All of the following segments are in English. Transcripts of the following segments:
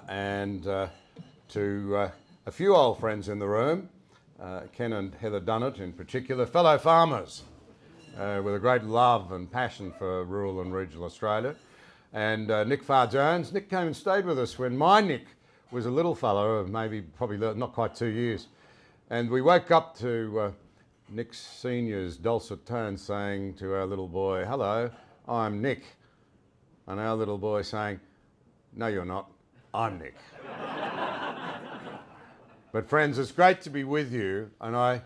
and to a few old friends in the room, Ken and Heather Dunnett in particular, fellow farmers with a great love and passion for rural and regional Australia, and Nick Farr-Jones. Nick came and stayed with us when my Nick was a little fellow of probably not quite 2 years, and we woke up to Nick Senior's dulcet tones saying to our little boy, "Hello, I'm Nick," and our little boy saying, "No, you're not. I'm Nick." But friends, it's great to be with you, and I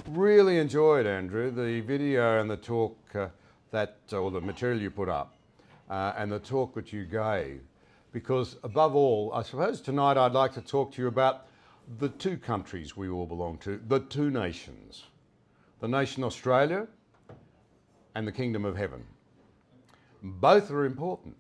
really enjoyed, Andrew, the video and the talk or the material you put up, and the talk that you gave, because above all, I suppose tonight I'd like to talk to you about the two countries we all belong to, the two nations, the nation Australia and the Kingdom of Heaven. Both are important,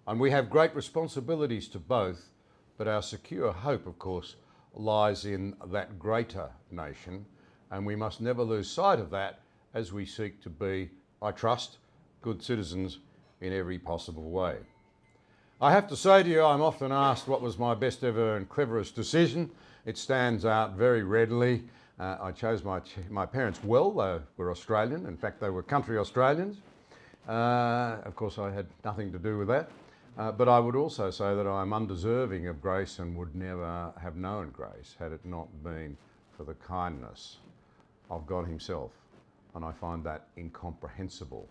and we have great responsibilities to both, but our secure hope, of course, lies in that greater nation, and we must never lose sight of that as we seek to be, I trust, good citizens in every possible way. I have to say to you, I'm often asked what was my best ever and cleverest decision. It stands out very readily. I chose my parents well. They were Australian. In fact, they were country Australians. Of course, I had nothing to do with that. But I would also say that I'm undeserving of grace and would never have known grace had it not been for the kindness of God himself. And I find that incomprehensible.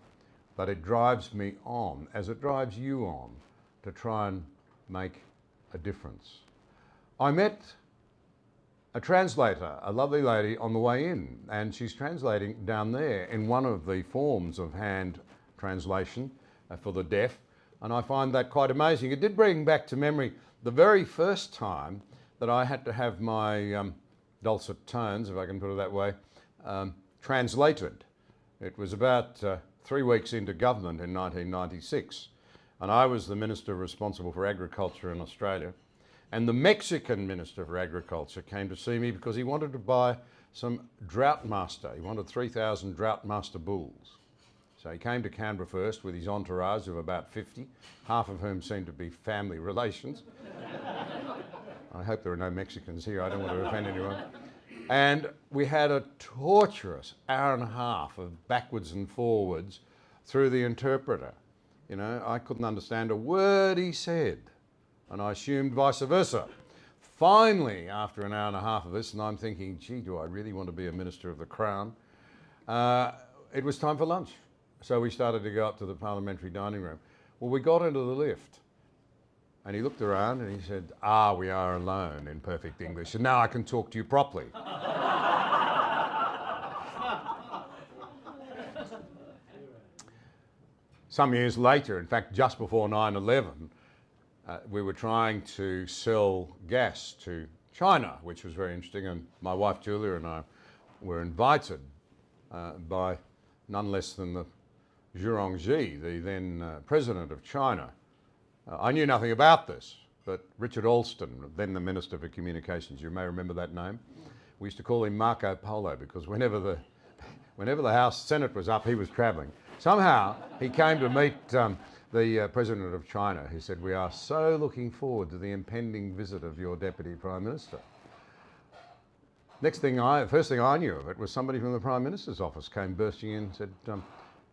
But it drives me on, as it drives you on, to try and make a difference. I met a translator, a lovely lady, on the way in, and she's translating down there in one of the forms of hand translation for the deaf, and I find that quite amazing. It did bring back to memory the very first time that I had to have my dulcet tones, if I can put it that way, translated. It was about 3 weeks into government in 1996, and I was the minister responsible for agriculture in Australia. And the Mexican Minister for Agriculture came to see me because he wanted to buy some drought master. He wanted 3,000 drought master bulls. So he came to Canberra first with his entourage of about 50, half of whom seemed to be family relations. I hope there are no Mexicans here, I don't want to offend anyone. And we had a torturous hour and a half of backwards and forwards through the interpreter. You know, I couldn't understand a word he said, and I assumed vice versa. Finally, after an hour and a half of this, and I'm thinking, gee, do I really want to be a Minister of the Crown? It was time for lunch. So we started to go up to the parliamentary dining room. Well, we got into the lift, and he looked around and he said, we are alone, in perfect English, and now I can talk to you properly. Some years later, in fact, just before 9/11, we were trying to sell gas to China, which was very interesting, and my wife Julia and I were invited by none less than the Zhirongji, the then president of China. I knew nothing about this, but Richard Alston, then the Minister for Communications, you may remember that name, we used to call him Marco Polo because whenever the House Senate was up, he was travelling. Somehow he came to meet the President of China, who said, "We are so looking forward to the impending visit of your Deputy Prime Minister." First thing I knew of it was somebody from the Prime Minister's office came bursting in and said,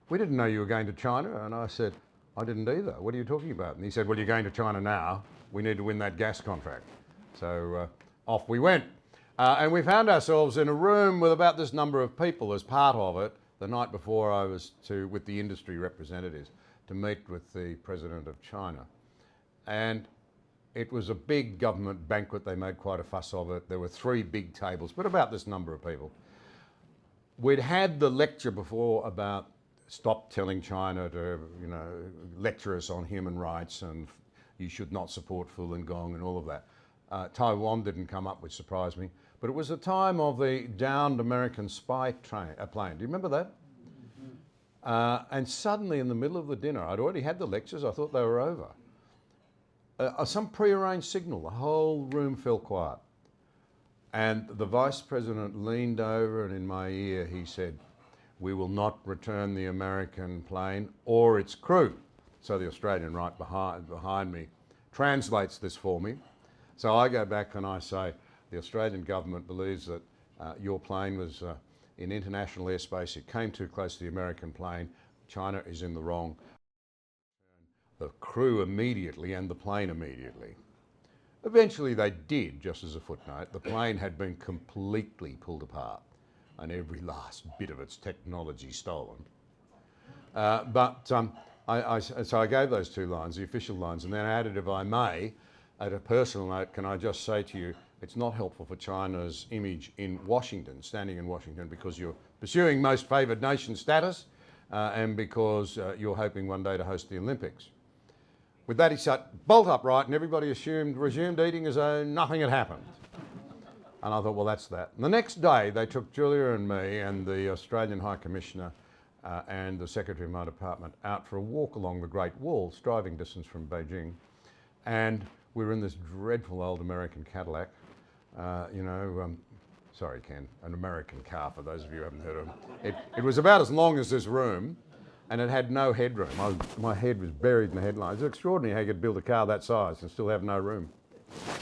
"We didn't know you were going to China." And I said, "I didn't either. What are you talking about?" And he said, "Well, you're going to China now. We need to win that gas contract." So off we went. And we found ourselves in a room with about this number of people as part of it. The night before I was with the industry representatives to meet with the President of China. And it was a big government banquet. They made quite a fuss of it. There were 3 big tables, but about this number of people. We'd had the lecture before about stop telling China to, lecture us on human rights and you should not support Falun Gong and all of that. Taiwan didn't come up, which surprised me. But it was the time of the downed American spy plane. Do you remember that? And suddenly in the middle of the dinner, I'd already had the lectures, I thought they were over. Some prearranged signal, the whole room fell quiet. And the Vice President leaned over and in my ear he said, "We will not return the American plane or its crew." So the Australian right behind me translates this for me. So I go back and I say, the Australian government believes that your plane was in international airspace. It came too close to the American plane. China is in the wrong. The crew immediately and the plane immediately. Eventually they did, just as a footnote. The plane had been completely pulled apart and every last bit of its technology stolen. So I gave those two lines, the official lines, and then added, if I may, at a personal note, can I just say to you, it's not helpful for China's image in Washington, standing in Washington, because you're pursuing most favoured nation status and because you're hoping one day to host the Olympics. With that, he sat bolt upright and everybody resumed eating as though nothing had happened. And I thought, well, that's that. And the next day, they took Julia and me and the Australian High Commissioner and the Secretary of my department out for a walk along the Great Wall, striving distance from Beijing. And we were in this dreadful old American Cadillac, sorry, Ken, an American car, for those of you who haven't heard of it. It was about as long as this room, and it had no headroom. My head was buried in the headlights. It's extraordinary how you could build a car that size and still have no room.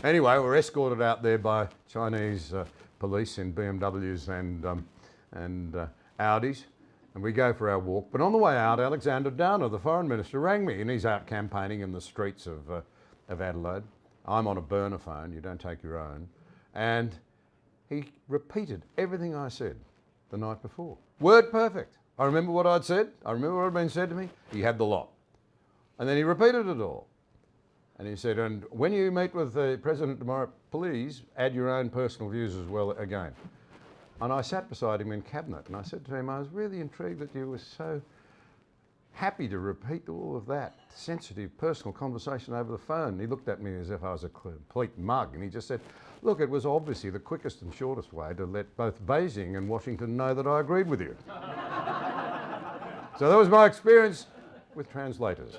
Anyway, we're escorted out there by Chinese police in BMWs and Audis, and we go for our walk. But on the way out, Alexander Downer, the foreign minister, rang me, and he's out campaigning in the streets of Adelaide. I'm on a burner phone, you don't take your own. And he repeated everything I said the night before. Word perfect. I remember what I'd said. I remember what had been said to me. He had the lot. And then he repeated it all. And he said, and when you meet with the President tomorrow, please add your own personal views as well again. And I sat beside him in cabinet and I said to him, I was really intrigued that you were so happy to repeat all of that sensitive personal conversation over the phone. He looked at me as if I was a complete mug and he just said, look, it was obviously the quickest and shortest way to let both Beijing and Washington know that I agreed with you. So that was my experience with translators.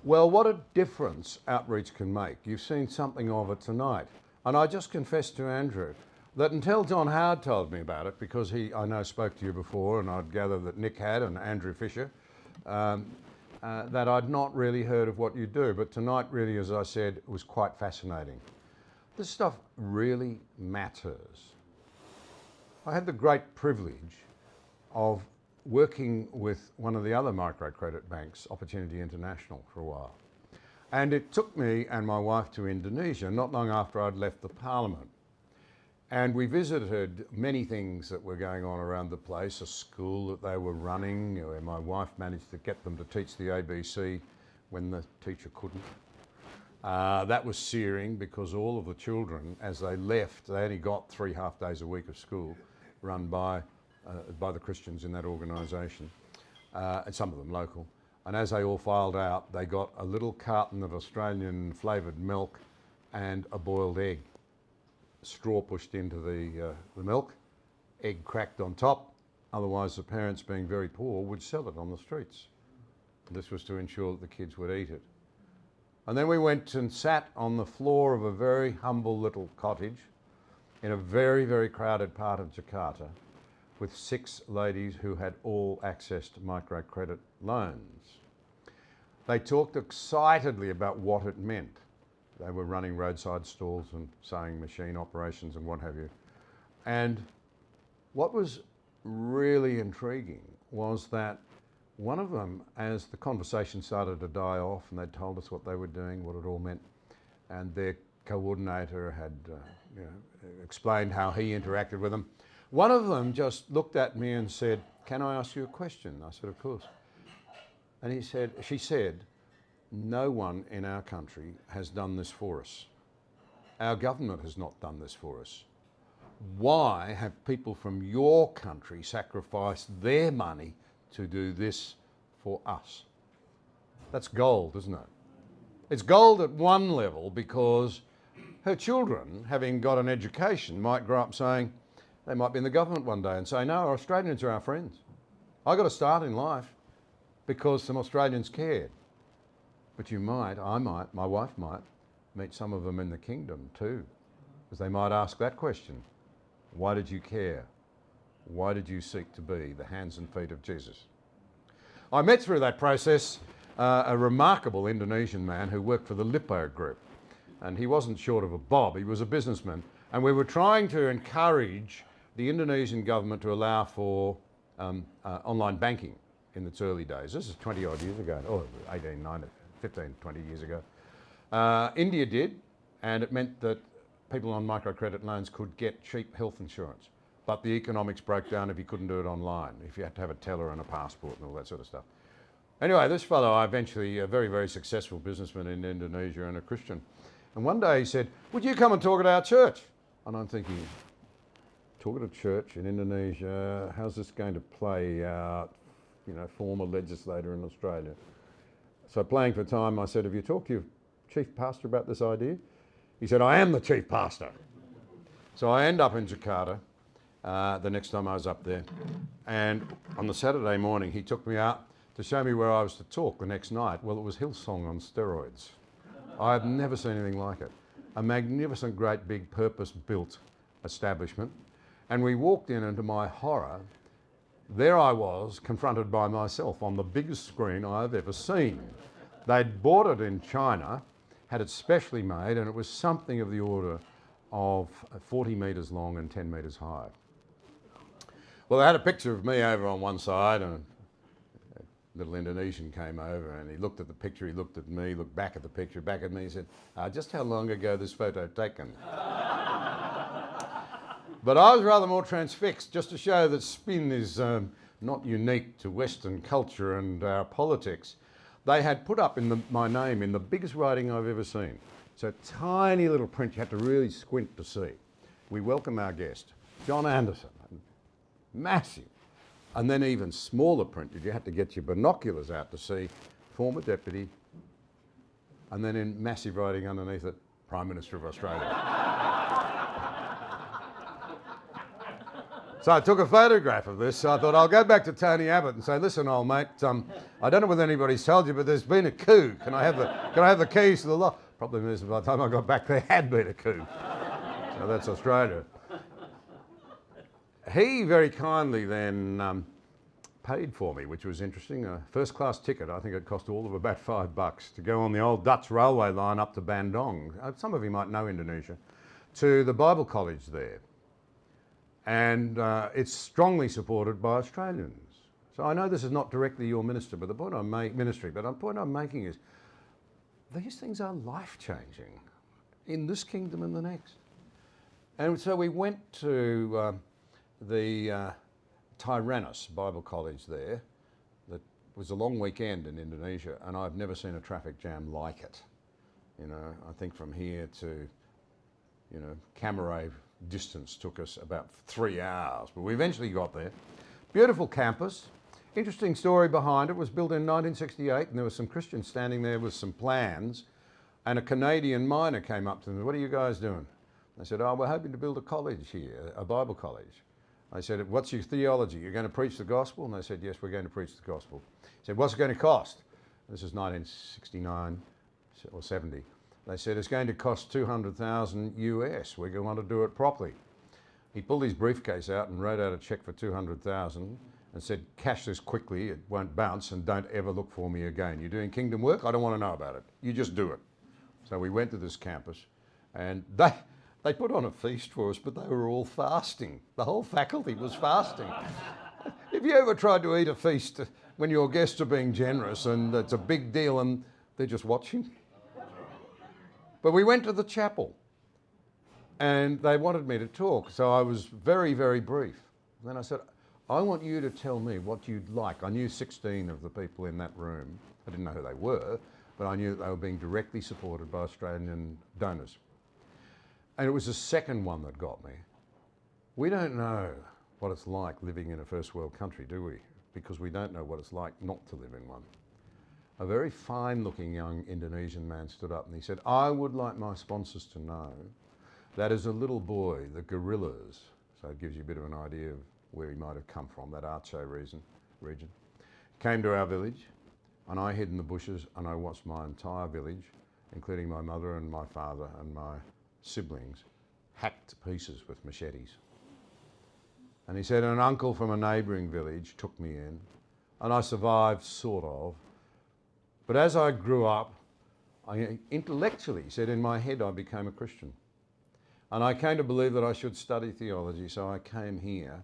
Well, what a difference outreach can make. You've seen something of it tonight. And I just confessed to Andrew that until John Howard told me about it, because he, I know, spoke to you before, and I'd gather that Nick had, and Andrew Fisher, that I'd not really heard of what you do. But tonight, really, as I said, was quite fascinating. This stuff really matters. I had the great privilege of working with one of the other microcredit banks, Opportunity International, for a while. And it took me and my wife to Indonesia not long after I'd left the Parliament. And we visited many things that were going on around the place, a school that they were running, where my wife managed to get them to teach the ABC when the teacher couldn't. That was searing because all of the children, as they left, they only got 3 half days a week of school run by the Christians in that organisation, and some of them local. And as they all filed out, they got a little carton of Australian flavoured milk and a boiled egg. Straw pushed into the milk, egg cracked on top, otherwise the parents, being very poor, would sell it on the streets. This was to ensure that the kids would eat it. And then we went and sat on the floor of a very humble little cottage in a very, very crowded part of Jakarta with 6 ladies who had all accessed microcredit loans. They talked excitedly about what it meant. They were running roadside stalls and sewing machine operations and what have you. And what was really intriguing was that one of them, as the conversation started to die off and they'd told us what they were doing, what it all meant, and their coordinator had explained how he interacted with them, one of them just looked at me and said, "Can I ask you a question?" I said, "Of course." And she said, "No one in our country has done this for us. Our government has not done this for us. Why have people from your country sacrificed their money to do this for us?" That's gold, isn't it? It's gold at one level because her children, having got an education, might grow up saying, they might be in the government one day and say, no, Australians are our friends. I got a start in life because some Australians cared. But you might, I might, my wife might, meet some of them in the kingdom too, because they might ask that question. Why did you care? Why did you seek to be the hands and feet of Jesus? I met through that process a remarkable Indonesian man who worked for the Lippo Group. And he wasn't short of a bob, he was a businessman. And we were trying to encourage the Indonesian government to allow for online banking in its early days. This is 20 odd years ago, or 18, 19, 15, 20 years ago. India did, and it meant that people on microcredit loans could get cheap health insurance. But the economics broke down if you couldn't do it online, if you had to have a teller and a passport and all that sort of stuff. Anyway, this fellow, eventually a very, very successful businessman in Indonesia and a Christian. And one day he said, would you come and talk at our church? And I'm thinking, talk at a church in Indonesia, how's this going to play out? You know, former legislator in Australia. So playing for time, I said, have you talked to your chief pastor about this idea? He said, I am the chief pastor. So I end up in Jakarta the next time I was up there. And on the Saturday morning, he took me out to show me where I was to talk the next night. Well, it was Hillsong on steroids. I've never seen anything like it. A magnificent, great, big, purpose-built establishment. And we walked in, and to my horror, there I was, confronted by myself on the biggest screen I've ever seen. They'd bought it in China, had it specially made, and it was something of the order of 40 metres long and 10 metres high. Well, they had a picture of me over on one side, and a little Indonesian came over, and he looked at the picture, he looked at me, looked back at the picture, back at me, he said, just how long ago this photo taken? But I was rather more transfixed, just to show that spin is not unique to Western culture and our politics. They had put up my name in the biggest writing I've ever seen. So tiny little print, you had to really squint to see. We welcome our guest, John Anderson. Massive. And then even smaller print, you had to get your binoculars out to see former deputy, and then in massive writing underneath it, Prime Minister of Australia. So I took a photograph of this. So I thought I'll go back to Tony Abbott and say, listen, old mate, I don't know whether anybody's told you, but there's been a coup. Can I have the keys to the lot? Problem is, by the time I got back, there had been a coup. So that's Australia. He very kindly then paid for me, which was interesting. A first-class ticket. I think it cost all of about $5 to go on the old Dutch railway line up to Bandung. Some of you might know Indonesia, to the Bible college there. And it's strongly supported by Australians. So I know this is not directly your minister, but the point I'm making is these things are life-changing in this kingdom and the next. And so we went to the Tyrannus Bible College there. That was a long weekend in Indonesia, and I've never seen a traffic jam like it. You know, I think from here to, Camaray distance took us about 3 hours, but we eventually got there. Beautiful campus. Interesting story behind it. It was built in 1968, and there were some Christians standing there with some plans, and a Canadian miner came up to them. What are you guys doing? They said, we're hoping to build a college here, a Bible college. I said, what's your theology? You're going to preach the gospel? And they said, yes, we're going to preach the gospel. He said, what's it going to cost? This is 1969 or 70. They said, it's going to cost $200,000 US. We're going to do it properly. He pulled his briefcase out and wrote out a check for $200,000 and said, cash this quickly, it won't bounce, and don't ever look for me again. You're doing kingdom work? I don't want to know about it. You just do it. So we went to this campus, and they put on a feast for us, but they were all fasting. The whole faculty was fasting. Have you ever tried to eat a feast when your guests are being generous and it's a big deal and they're just watching? But we went to the chapel and they wanted me to talk, so I was very, very brief. Then I said, I want you to tell me what you'd like. I knew 16 of the people in that room. I didn't know who they were, but I knew that they were being directly supported by Australian donors. And it was the second one that got me. We don't know what it's like living in a first world country, do we? Because we don't know what it's like not to live in one. A very fine-looking young Indonesian man stood up and he said, I would like my sponsors to know that as a little boy, the guerrillas, so it gives you a bit of an idea of where he might have come from, that Aceh region, came to our village, and I hid in the bushes and I watched my entire village, including my mother and my father and my siblings, hacked to pieces with machetes. And he said, an uncle from a neighbouring village took me in, and I survived, sort of, But as I grew up, I intellectually said in my head I became a Christian. And I came to believe that I should study theology, so I came here.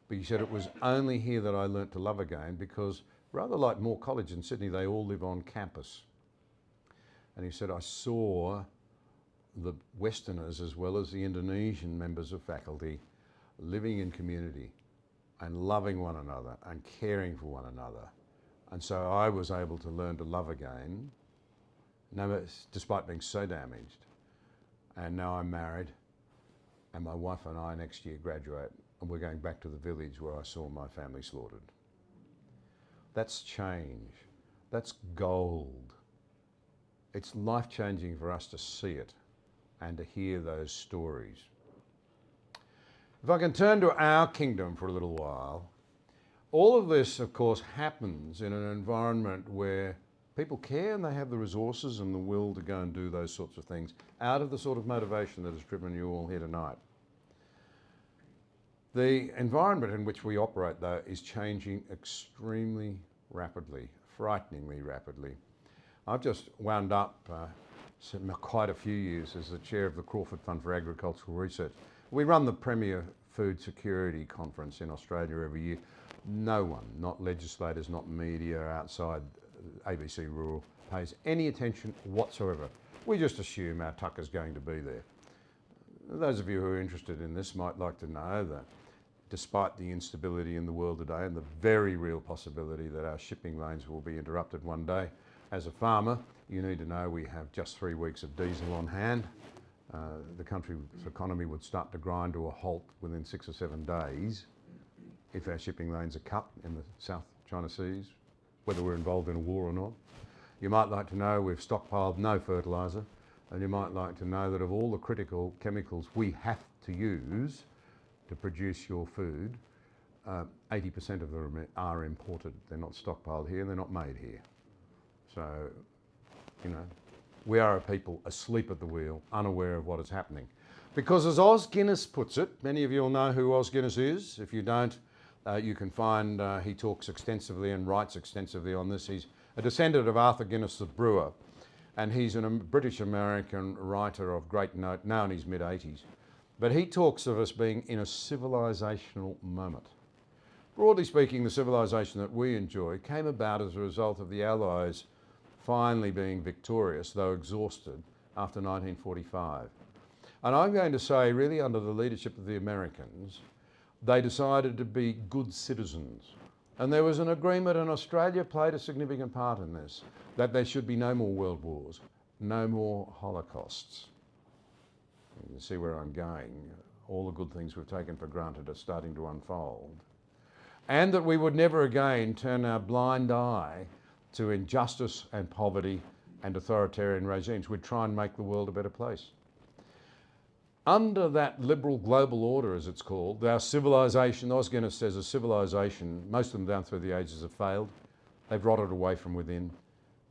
But he said it was only here that I learnt to love again, because rather like Moore College in Sydney, they all live on campus. And he said, I saw the Westerners as well as the Indonesian members of faculty living in community and loving one another and caring for one another. And so I was able to learn to love again, despite being so damaged. And now I'm married, and my wife and I next year graduate, and we're going back to the village where I saw my family slaughtered. That's change. That's gold. It's life-changing for us to see it and to hear those stories. If I can turn to our kingdom for a little while, all of this, of course, happens in an environment where people care and they have the resources and the will to go and do those sorts of things out of the sort of motivation that has driven you all here tonight. The environment in which we operate, though, is changing extremely rapidly, frighteningly rapidly. I've just wound up quite a few years as the chair of the Crawford Fund for Agricultural Research. We run the premier food security conference in Australia every year. No one, not legislators, not media, outside ABC Rural, pays any attention whatsoever. We just assume our tucker's going to be there. Those of you who are interested in this might like to know that despite the instability in the world today and the very real possibility that our shipping lanes will be interrupted one day, as a farmer, you need to know we have just 3 weeks of diesel on hand. The country's economy would start to grind to a halt within 6 or 7 days if our shipping lanes are cut in the South China Seas, whether we're involved in a war or not. You might like to know we've stockpiled no fertiliser, and you might like to know that of all the critical chemicals we have to use to produce your food, 80% of them are imported. They're not stockpiled here, they're not made here. So, you know, we are a people asleep at the wheel, unaware of what is happening. Because as Os Guinness puts it, many of you will know who Os Guinness is. If you don't, you can find, he talks extensively and writes extensively on this. He's a descendant of Arthur Guinness, the brewer, and he's a British-American writer of great note, now in his mid-80s. But he talks of us being in a civilisational moment. Broadly speaking, the civilisation that we enjoy came about as a result of the Allies finally being victorious, though exhausted, after 1945. And I'm going to say, really under the leadership of the Americans, they decided to be good citizens. And there was an agreement, and Australia played a significant part in this, that there should be no more world wars, no more holocausts. You can see where I'm going. All the good things we've taken for granted are starting to unfold. And that we would never again turn our blind eye to injustice and poverty and authoritarian regimes. We'd try and make the world a better place. Under that liberal global order, as it's called, our civilisation, Os Guinness says a civilisation, most of them down through the ages have failed. They've rotted away from within.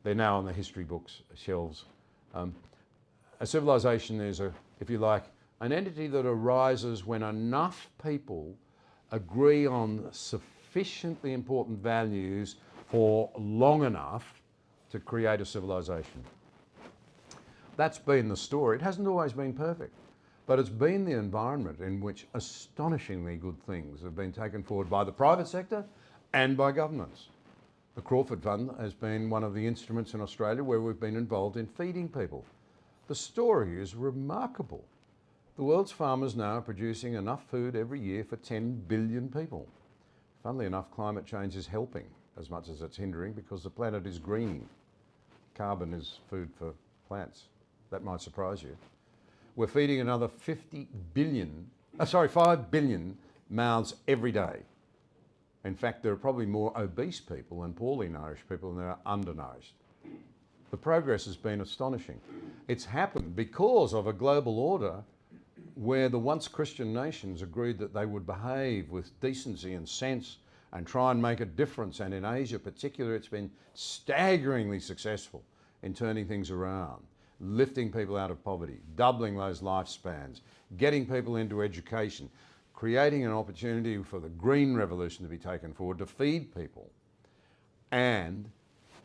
They're now on the history books shelves. A civilisation is, if you like, an entity that arises when enough people agree on sufficiently important values for long enough to create a civilisation. That's been the story. It hasn't always been perfect, but it's been the environment in which astonishingly good things have been taken forward by the private sector and by governments. The Crawford Fund has been one of the instruments in Australia where we've been involved in feeding people. The story is remarkable. The world's farmers now are producing enough food every year for 10 billion people. Funnily enough, climate change is helping as much as it's hindering because the planet is greening. Carbon is food for plants. That might surprise you. We're feeding another 5 billion mouths every day. In fact, there are probably more obese people and poorly nourished people than there are undernourished. The progress has been astonishing. It's happened because of a global order where the once Christian nations agreed that they would behave with decency and sense and try and make a difference. And in Asia particularly, it's been staggeringly successful in turning things around, lifting people out of poverty, doubling those lifespans, getting people into education, creating an opportunity for the green revolution to be taken forward to feed people. And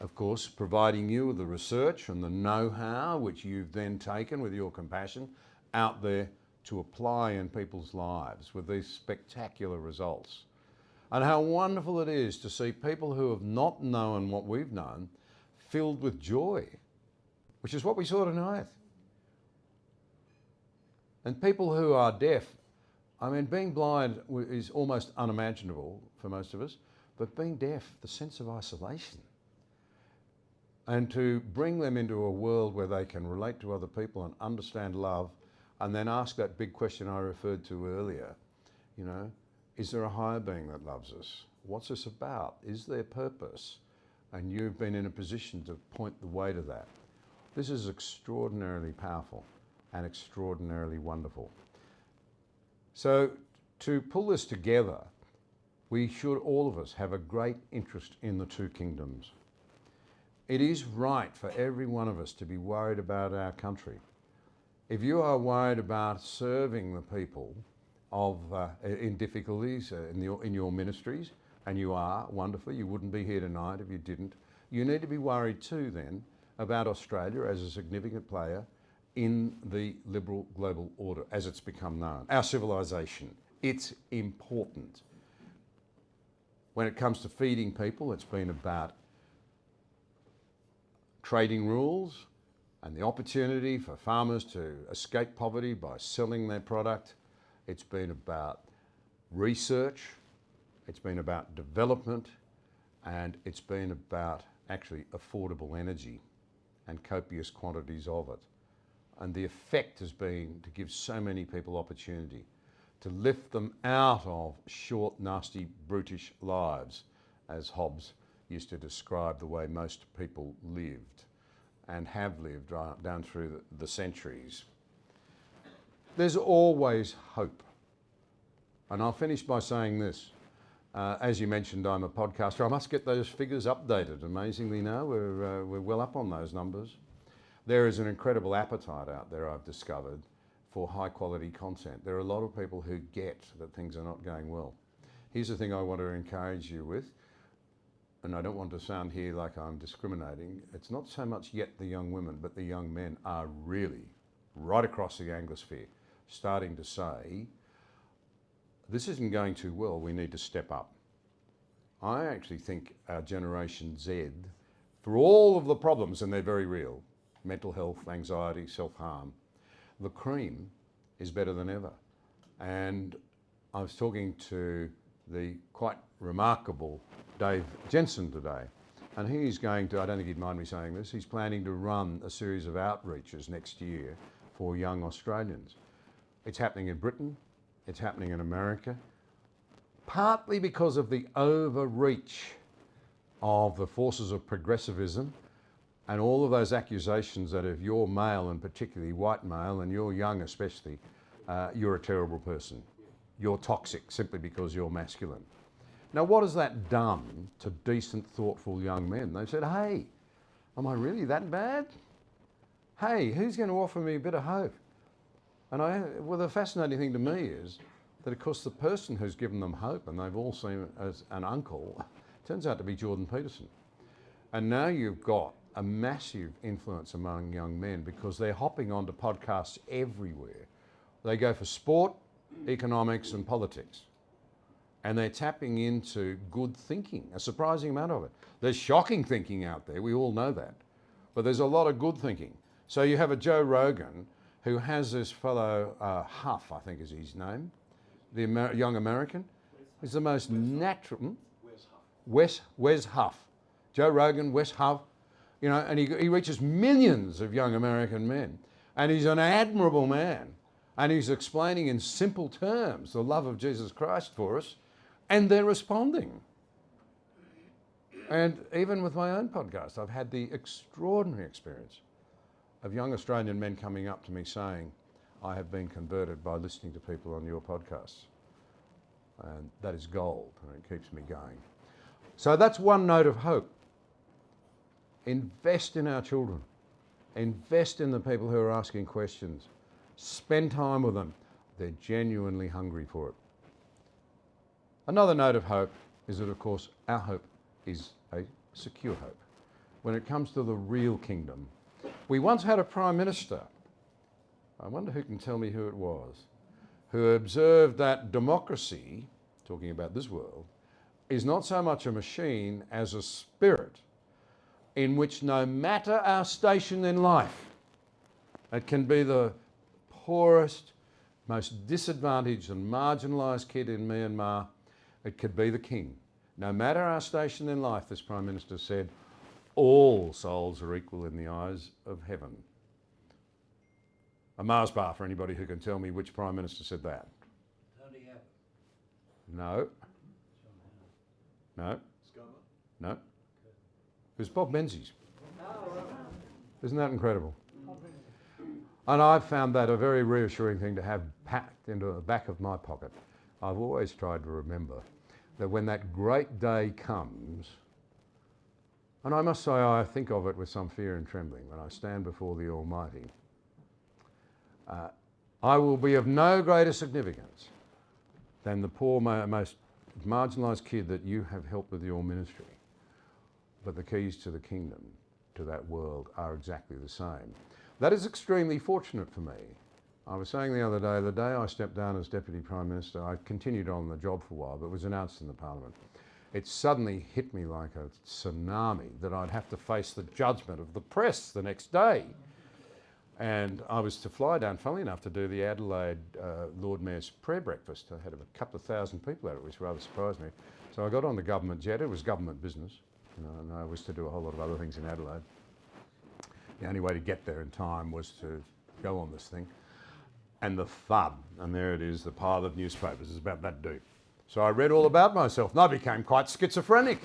of course, providing you with the research and the know-how, which you've then taken with your compassion out there to apply in people's lives with these spectacular results. And how wonderful it is to see people who have not known what we've known filled with joy, which is what we saw tonight. And people who are deaf, I mean, being blind is almost unimaginable for most of us, but being deaf, the sense of isolation, and to bring them into a world where they can relate to other people and understand love, and then ask that big question I referred to earlier, you know, is there a higher being that loves us? What's this about? Is there purpose? And you've been in a position to point the way to that. This is extraordinarily powerful and extraordinarily wonderful. So to pull this together, we should, all of us, have a great interest in the two kingdoms. It is right for every one of us to be worried about our country. If you are worried about serving the people in difficulties in your ministries, and you are, wonderfully, you wouldn't be here tonight if you didn't, you need to be worried too then about Australia as a significant player in the liberal global order as it's become known. Our civilization, it's important. When it comes to feeding people, it's been about trading rules and the opportunity for farmers to escape poverty by selling their product. It's been about research, it's been about development, and it's been about actually affordable energy and copious quantities of it. And the effect has been to give so many people opportunity, to lift them out of short, nasty, brutish lives, as Hobbes used to describe the way most people lived and have lived down through the centuries. There's always hope. And I'll finish by saying this. As you mentioned, I'm a podcaster. I must get those figures updated. Amazingly now, we're well up on those numbers. There is an incredible appetite out there, I've discovered, for high quality content. There are a lot of people who get that things are not going well. Here's the thing I want to encourage you with, and I don't want to sound here like I'm discriminating. It's not so much yet the young women, but the young men are really, right across the Anglosphere, starting to say, this isn't going too well, we need to step up. I actually think our Generation Z, for all of the problems, and they're very real, mental health, anxiety, self-harm, the cream is better than ever. And I was talking to the quite remarkable Dave Jensen today, and he's going to, I don't think he'd mind me saying this, he's planning to run a series of outreaches next year for young Australians. It's happening in Britain, it's happening in America, partly because of the overreach of the forces of progressivism and all of those accusations that if you're male, and particularly white male, and you're young especially, you're a terrible person. You're toxic simply because you're masculine. Now, what has that done to decent, thoughtful young men? They've said, hey, am I really that bad? Hey, who's going to offer me a bit of hope? And well, the fascinating thing to me is that, of course, the person who's given them hope, and they've all seen it as an uncle, turns out to be Jordan Peterson. And now you've got a massive influence among young men because they're hopping onto podcasts everywhere. They go for sport, economics, and politics. And they're tapping into good thinking, a surprising amount of it. There's shocking thinking out there, we all know that. But there's a lot of good thinking. So you have a Joe Rogan who has this fellow, Huff, I think is his name, the young American. He's the most natural... Wes Huff. Joe Rogan, Wes Huff. You know, and he reaches millions of young American men. And he's an admirable man. And he's explaining in simple terms the love of Jesus Christ for us. And they're responding. And even with my own podcast, I've had the extraordinary experience of young Australian men coming up to me saying, I have been converted by listening to people on your podcasts. And that is gold, and it keeps me going. So that's one note of hope. Invest in our children. Invest in the people who are asking questions. Spend time with them. They're genuinely hungry for it. Another note of hope is that, of course, our hope is a secure hope. when it comes to the real kingdom. We once had a Prime Minister, I wonder who can tell me who it was, who observed that democracy, talking about this world, is not so much a machine as a spirit in which no matter our station in life, it can be the poorest, most disadvantaged and marginalised kid in Myanmar, it could be the king. No matter our station in life, this Prime Minister said, all souls are equal in the eyes of heaven. A Mars bar for anybody who can tell me which Prime Minister said that. No. No. No. It was Bob Menzies. Isn't that incredible? And I've found that a very reassuring thing to have packed into the back of my pocket. I've always tried to remember that when that great day comes, and I must say I think of it with some fear and trembling when I stand before the Almighty, I will be of no greater significance than the poor, most marginalised kid that you have helped with your ministry. But the keys to the kingdom, to that world, are exactly the same. That is extremely fortunate for me. I was saying the other day, the day I stepped down as Deputy Prime Minister, I continued on the job for a while, but it was announced in the Parliament. It suddenly hit me like a tsunami that I'd have to face the judgment of the press the next day. And I was to fly down, funnily enough, to do the Adelaide Lord Mayor's prayer breakfast. I had a couple of thousand people at it, which rather surprised me. So I got on the government jet. It was government business, you know, and I was to do a whole lot of other things in Adelaide. The only way to get there in time was to go on this thing. And the FUD, and there it is, the pile of newspapers is about that deep. So I read all about myself, and I became quite schizophrenic.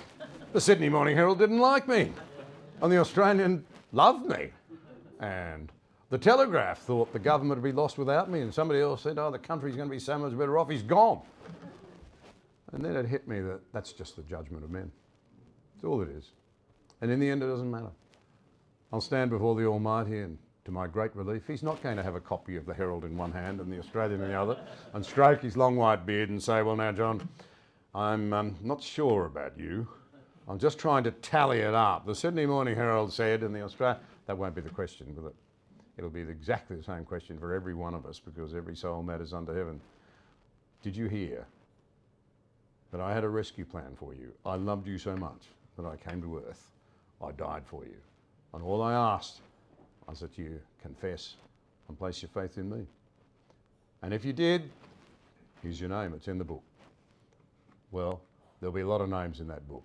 The Sydney Morning Herald didn't like me, and the Australian loved me. And the Telegraph thought the government would be lost without me, and somebody else said, oh, the country's going to be so much better off, he's gone. And then it hit me that that's just the judgment of men. That's all it is. And in the end, it doesn't matter. I'll stand before the Almighty, and to my great relief, he's not going to have a copy of the Herald in one hand and the Australian in the other, and stroke his long white beard and say, well now, John, I'm not sure about you. I'm just trying to tally it up. The Sydney Morning Herald said, and the Australian... That won't be the question, will it? It'll be exactly the same question for every one of us, because every soul matters under heaven. Did you hear that I had a rescue plan for you? I loved you so much that I came to earth. I died for you. And all I asked was that you confess and place your faith in me. And if you did, here's your name, it's in the book. Well, there'll be a lot of names in that book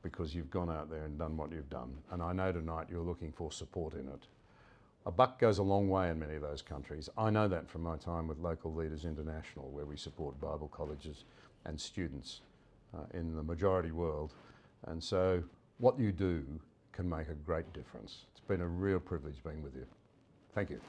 because you've gone out there and done what you've done. And I know tonight you're looking for support in it. A buck goes a long way in many of those countries. I know that from my time with Local Leaders International, where we support Bible colleges and students in the majority world. And so what you do can make a great difference. It's been a real privilege being with you. Thank you.